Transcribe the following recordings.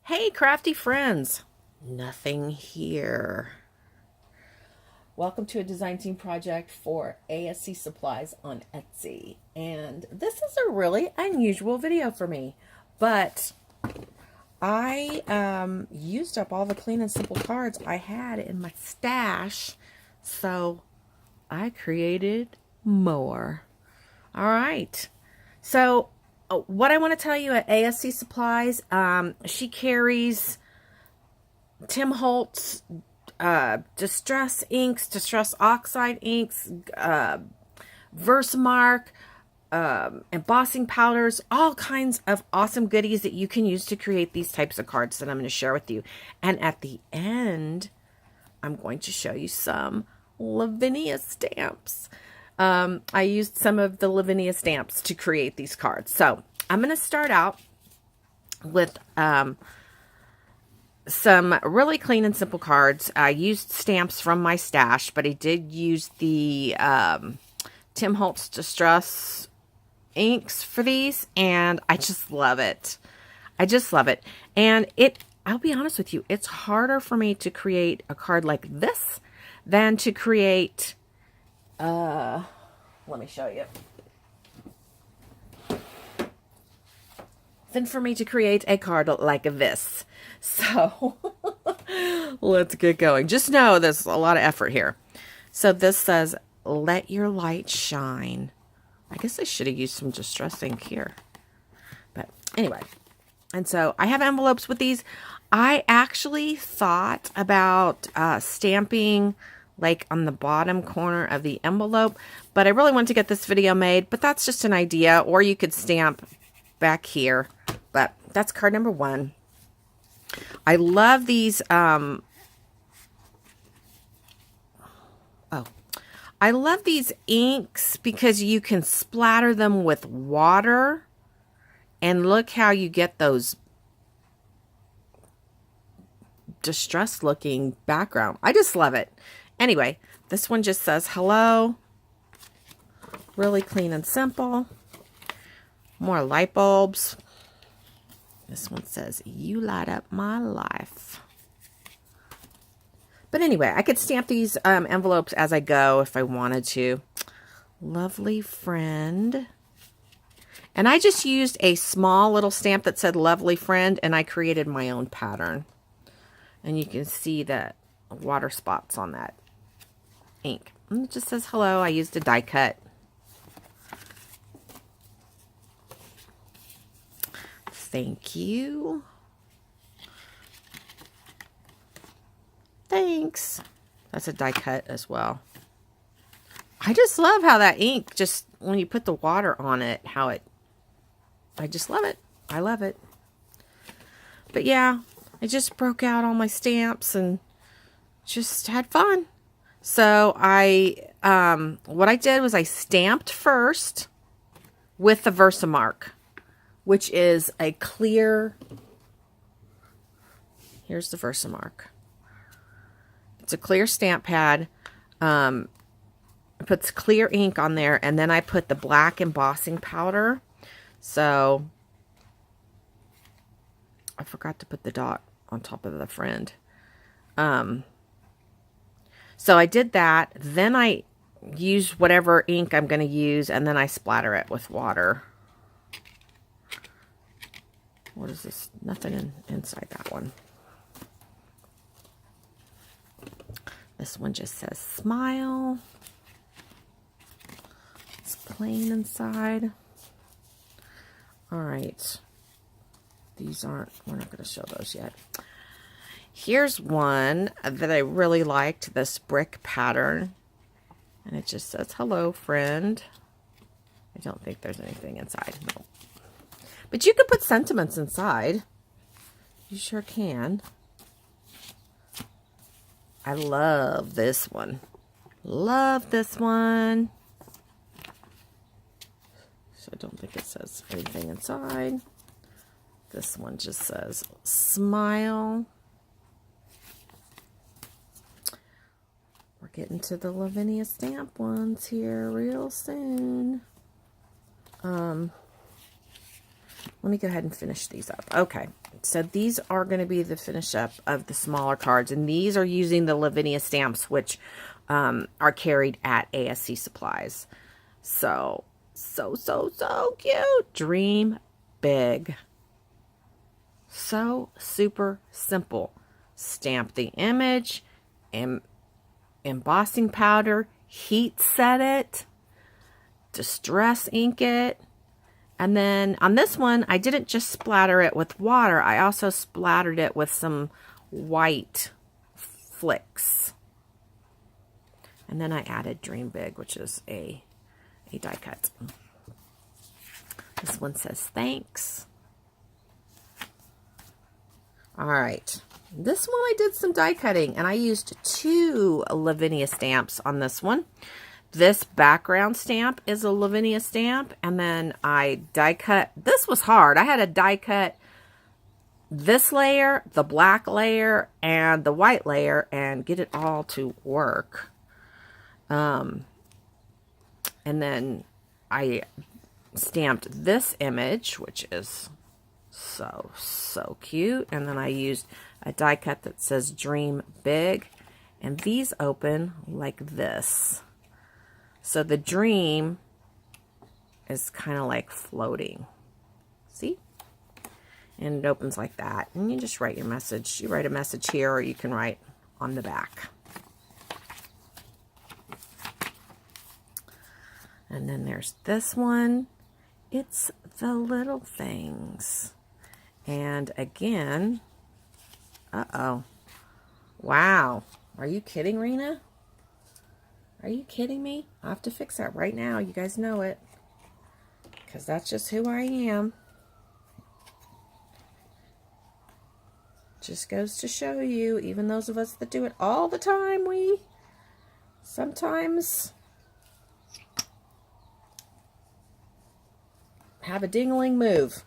Hey, crafty friends. Nothing here. Welcome to a design team project for ASC Supplies on Etsy. And this is a really unusual video for me, but I used up all the clean and simple cards I had in my stash, so I created more. All right. So what I want to tell you at ASC Supplies, she carries Tim Holtz distress inks, distress oxide inks, Versamark, embossing powders, all kinds of awesome goodies that you can use to create these types of cards that I'm going to share with you. And at the end, I'm going to show you some Lavinia stamps. I used some of the Lavinia stamps to create these cards. So I'm going to start out with some really clean and simple cards. I used stamps from my stash, but I did use the Tim Holtz Distress inks for these, and I just love it. I just love it. And I'll be honest with you, it's harder for me to create a card like this than to create let me show you. Than for me to create a card like this. So let's get going. Just know there's a lot of effort here. So this says, "Let your light shine." I guess I should have used some distress ink here. But anyway. And so I have envelopes with these. I actually thought about stamping like on the bottom corner of the envelope, but I really wanted to get this video made, but that's just an idea. Or you could stamp back here, but that's card number 1. I love these, I love these inks because you can splatter them with water, and look how you get those distressed looking background. I just love it. Anyway, this one just says hello. Really clean and simple. More light bulbs. This one says, "You light up my life." But anyway, I could stamp these envelopes as I go if I wanted to. Lovely friend. And I just used a small little stamp that said "Lovely friend," and I created my own pattern. And you can see the water spots on that ink. And it just says hello. I used a die cut. Thank you. Thanks. That's a die cut as well. I just love how that ink, just when you put the water on it, I just love it. I love it. But yeah, I just broke out all my stamps and just had fun. So what I did was I stamped first with the Versamark, which is a clear, here's the Versamark. It's a clear stamp pad. It puts clear ink on there, and then I put the black embossing powder. So I forgot to put the dot on top of the friend. So I did that. Then I use whatever ink I'm going to use, and then I splatter it with water. What is this? Nothing inside that one. This one just says smile. It's plain inside. All right. These aren't, we're not going to show those yet. Here's one that I really liked, this brick pattern. And it just says, "Hello, friend." I don't think there's anything inside. No. But you could put sentiments inside. You sure can. I love this one. Love this one. So I don't think it says anything inside. This one just says smile. We're getting to the Lavinia stamp ones here real soon. let me go ahead and finish these up. Okay, so these are going to be the finish up of the smaller cards, and these are using the Lavinia stamps, which are carried at ASC Supplies. So cute. Dream big. So super simple. Stamp the image, embossing powder, heat set it, distress ink it, and then on this one I didn't just splatter it with water, I also splattered it with some white flicks, and then I added Dream Big, which is a die cut. This one says thanks. All right, this one I did some die cutting, and I used 2 Lavinia stamps on this one. This background stamp is a Lavinia stamp, and then I die cut. This was hard. I had to die cut this layer, the black layer, and the white layer, and get it all to work. And then I stamped this image, which is so cute, and then I used a die cut that says Dream Big, and these open like this. So the dream is kind of like floating. See? And it opens like that, and you just write your message. You write a message here, or you can write on the back. And then there's this one. It's the little things. And again, uh-oh. Wow. Are you kidding, Rena? Are you kidding me? I have to fix that right now. You guys know it. Because that's just who I am. Just goes to show you, even those of us that do it all the time, we sometimes have a dingling move.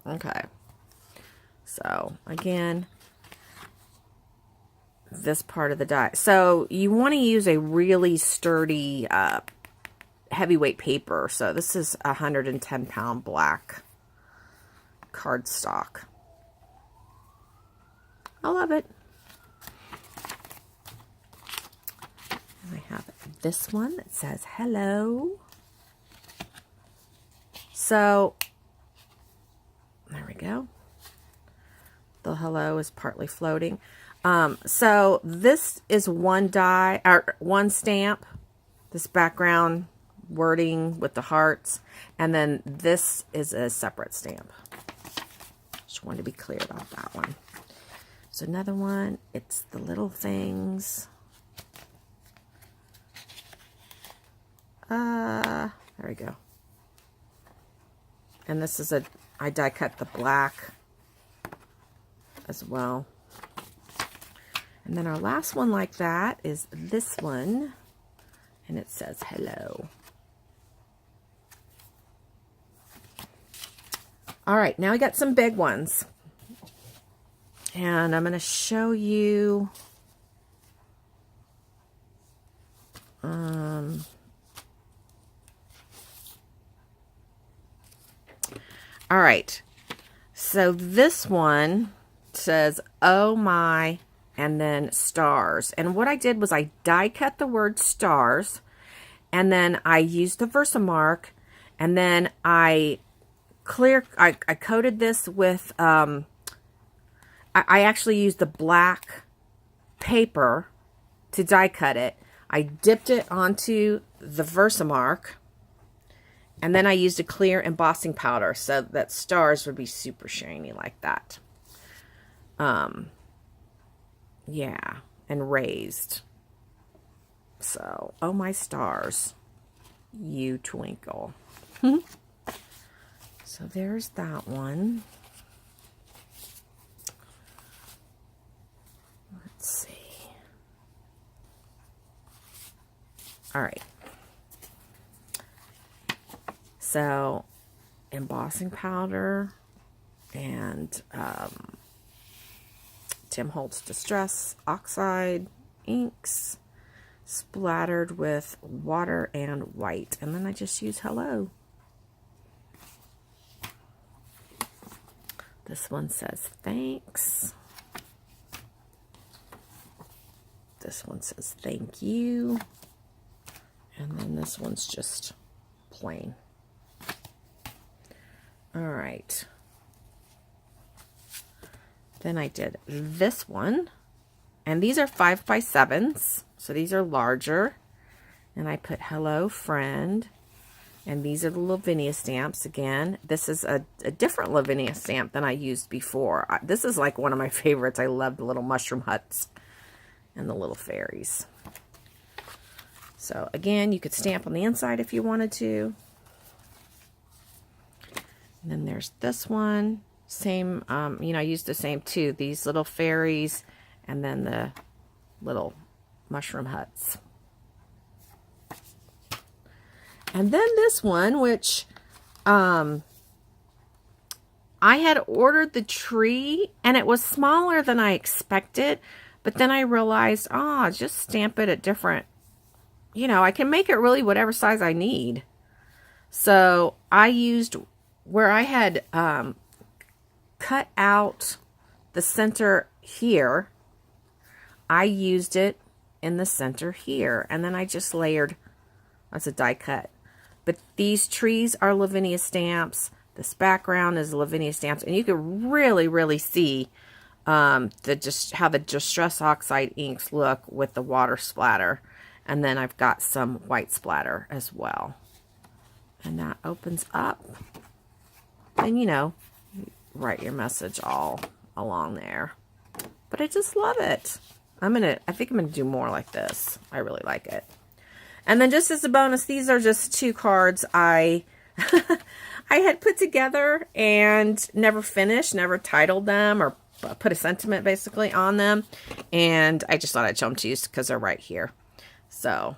Okay. So, again, this part of the die. So, you want to use a really sturdy, heavyweight paper. So, this is 110-pound black cardstock. I love it. And I have this one that says hello. So, there we go. The hello is partly floating. So this is one die, or one stamp, this background wording with the hearts, and then this is a separate stamp. Just wanted to be clear about that one. So another one, it's the little things. There we go. And this is I die cut the black as well. And then our last one like that is this one, and it says hello. All right, now I got some big ones, and I'm going to show you all right, so this one says, oh my, and then stars. And what I did was I die cut the word stars, and then I used the Versamark, and then I coated this with, I actually used the black paper to die cut it. I dipped it onto the Versamark, and then I used a clear embossing powder so that stars would be super shiny like that. Yeah, and raised. So, oh my stars, you twinkle. So there's that one. Let's see. All right. So, embossing powder and Tim Holtz Distress Oxide inks splattered with water and white. And then I just use hello. This one says thanks. This one says thank you. And then this one's just plain. All right. Then I did this one. And these are 5x7s. So these are larger. And I put hello friend. And these are the Lavinia stamps again. This is a different Lavinia stamp than I used before. This is like one of my favorites. I love the little mushroom huts and the little fairies. So again, you could stamp on the inside if you wanted to. And then there's this one. Same, you know, I used the same too. These little fairies and then the little mushroom huts. And then this one, which I had ordered the tree and it was smaller than I expected. But then I realized, just stamp it at different, you know, I can make it really whatever size I need. So I used where I had cut out the center here. I used it in the center here. And then I just layered, that's a die cut. But these trees are Lavinia stamps. This background is Lavinia stamps. And you can really, really see how the Distress Oxide inks look with the water splatter. And then I've got some white splatter as well. And that opens up. And, you know, write your message all along there. But I just love it. I think I'm going to do more like this. I really like it. And then just as a bonus, these are just 2 cards I had put together and never finished, never titled them or put a sentiment basically on them. And I just thought I'd show them to you because they're right here. So,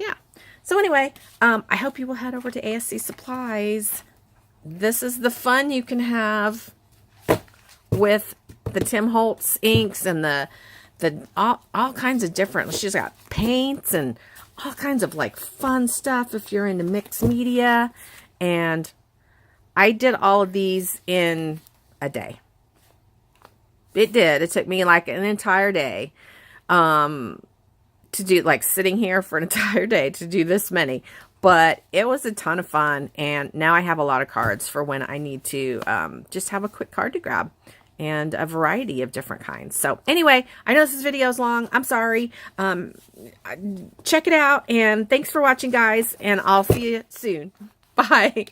yeah. So anyway, I hope you will head over to ASC Supplies. This is the fun you can have with the Tim Holtz inks and the all kinds of different. She's got paints and all kinds of like fun stuff if you're into mixed media. And I did all of these in a day. It did. It took me like an entire day to do, like sitting here for an entire day to do this many. But it was a ton of fun. And now I have a lot of cards for when I need to just have a quick card to grab. And a variety of different kinds. So anyway, I know this video is long. I'm sorry. Check it out. And thanks for watching, guys. And I'll see you soon. Bye.